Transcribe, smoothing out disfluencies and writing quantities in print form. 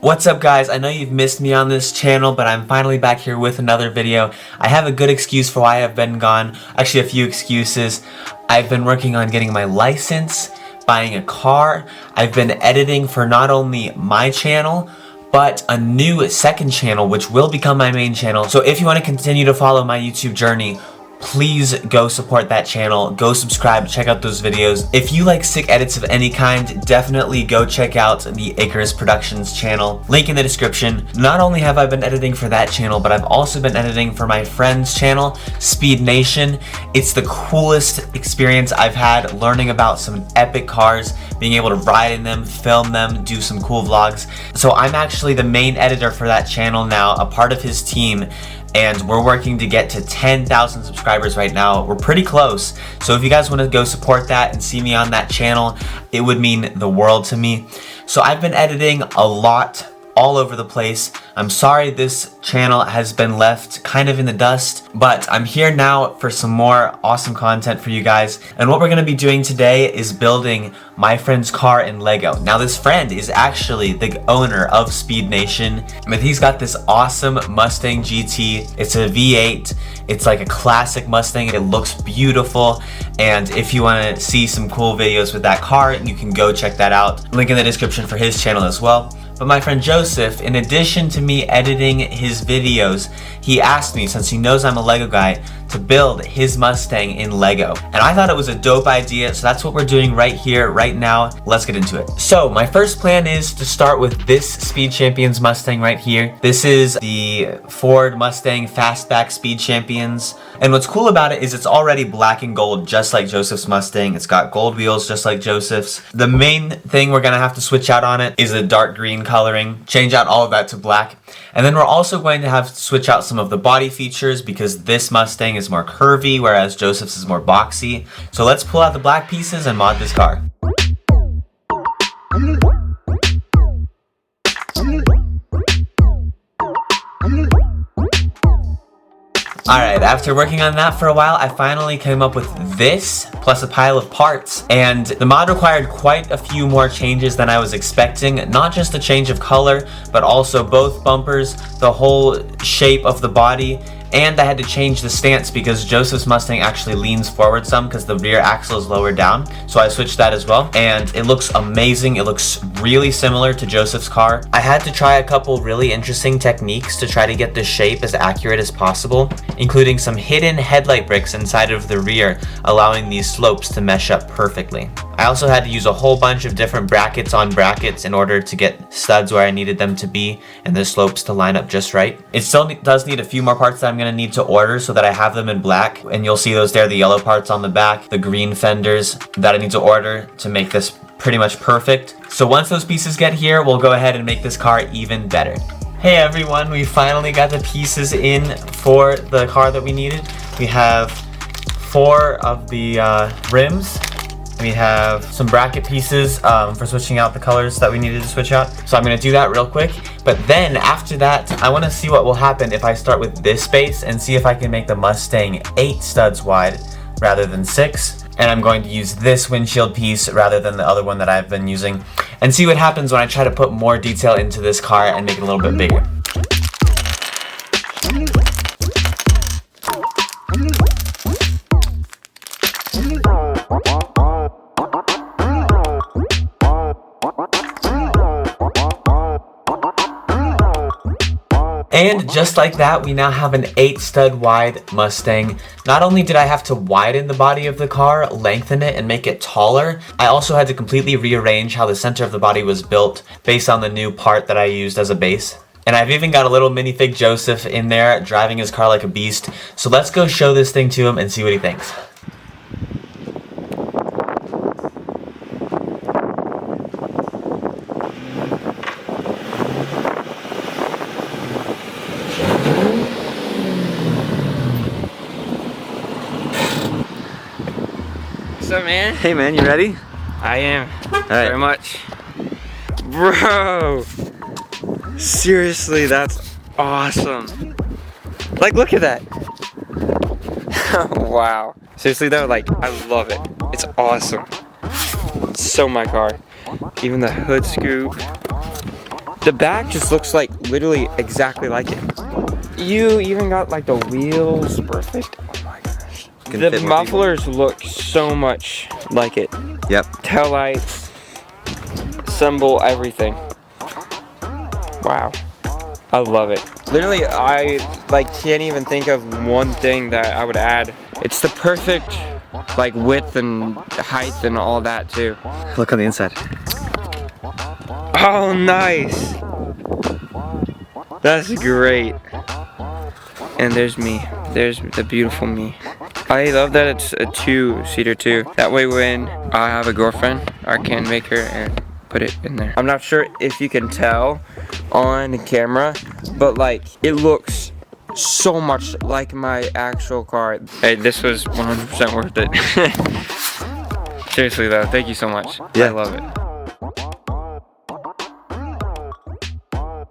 What's up guys, I know you've missed me on this channel, but I'm finally back here with another video. I have a good excuse for why I've been gone, actually a few excuses. I've been working on getting my license, buying a car. I've been editing for not only my channel, but a new second channel which will become my main channel. So if you want to continue to follow my YouTube journey, please go support that channel, go subscribe, check out those videos. If you like sick edits of any kind, definitely go check out the Icarus Productions channel, link in the description. Not only have I been editing for that channel, but I've also been editing for my friend's channel, Speednation. It's the coolest experience I've had learning about some epic cars, being able to ride in them, film them, do some cool vlogs. So I'm actually the main editor for that channel now, a part of his team. And we're working to get to 10,000 subscribers right now. We're pretty close. So if you guys want to go support that and see me on that channel, it would mean the world to me. So I've been editing a lot all over the place. I'm sorry this channel has been left kind of in the dust, but I'm here now for some more awesome content for you guys. And what we're going to be doing today is building my friend's car in Lego. Now this friend is actually the owner of SpeedNation, but he's got this awesome Mustang GT. It's a V8. It's like a classic Mustang. It looks beautiful. And if you want to see some cool videos with that car, you can go check that out. Link in the description for his channel as well. But my friend Joseph, in addition to me editing his videos, he asked me, since he knows I'm a Lego guy, to build his Mustang in Lego. And I thought it was a dope idea, so that's what we're doing right here, right now. Let's get into it. So my first plan is to start with this Speed Champions Mustang right here. This is the Ford Mustang Fastback Speed Champions. And what's cool about it is it's already black and gold, just like Joseph's Mustang. It's got gold wheels, just like Joseph's. The main thing we're gonna have to switch out on it is the dark green coloring. Change out all of that to black. And then we're also going to have to switch out some of the body features because this Mustang is more curvy, whereas Joseph's is more boxy. So let's pull out the black pieces and mod this car. Alright, after working on that for a while, I finally came up with this, plus a pile of parts. And the mod required quite a few more changes than I was expecting. Not just a change of color, but also both bumpers, the whole shape of the body. And I had to change the stance because Joseph's Mustang actually leans forward some because the rear axle is lower down. So I switched that as well. And it looks amazing. It looks really similar to Joseph's car. I had to try a couple really interesting techniques to try to get the shape as accurate as possible, including some hidden headlight bricks inside of the rear, allowing these slopes to mesh up perfectly. I also had to use a whole bunch of different brackets on brackets in order to get studs where I needed them to be and the slopes to line up just right. It still does need a few more parts that I'm going to need to order so that I have them in black, and you'll see those there, the yellow parts on the back, the green fenders that I need to order to make this pretty much perfect. So once those pieces get here, we'll go ahead and make this car even better. Hey everyone, we finally got the pieces in for the car that we needed. We have 4 of the rims. We have some bracket pieces for switching out the colors that we needed to switch out. So I'm going to do that real quick. But then after that, I want to see what will happen if I start with this base and see if I can make the Mustang 8 studs wide rather than 6. And I'm going to use this windshield piece rather than the other one that I've been using. And see what happens when I try to put more detail into this car and make it a little bit bigger. And just like that, we now have an 8 stud wide Mustang. Not only did I have to widen the body of the car, lengthen it, and make it taller, I also had to completely rearrange how the center of the body was built based on the new part that I used as a base. And I've even got a little minifig Joseph in there driving his car like a beast. So let's go show this thing to him and see what he thinks. What's up, man? Hey man, you ready? I am. All right. Very much. Bro! Seriously, that's awesome. Like, look at that. Wow. Seriously though, like, I love it. It's awesome. It's so my car. Even the hood scoop. The back just looks like literally exactly like it. You even got like the wheels perfect. Oh my gosh. The mufflers look so much like it. Yep. Tail lights, symbol, everything. Wow. I love it. Literally, I like can't even think of one thing that I would add. It's the perfect like width and height and all that too. Look on the inside. Oh, nice. That's great. And there's me. There's the beautiful me. I love that it's a two-seater too. That way when I have a girlfriend, I can make her and put it in there. I'm not sure if you can tell on camera, but like it looks so much like my actual car. Hey, this was 100% worth it. Seriously though, thank you so much. Yeah. I love it.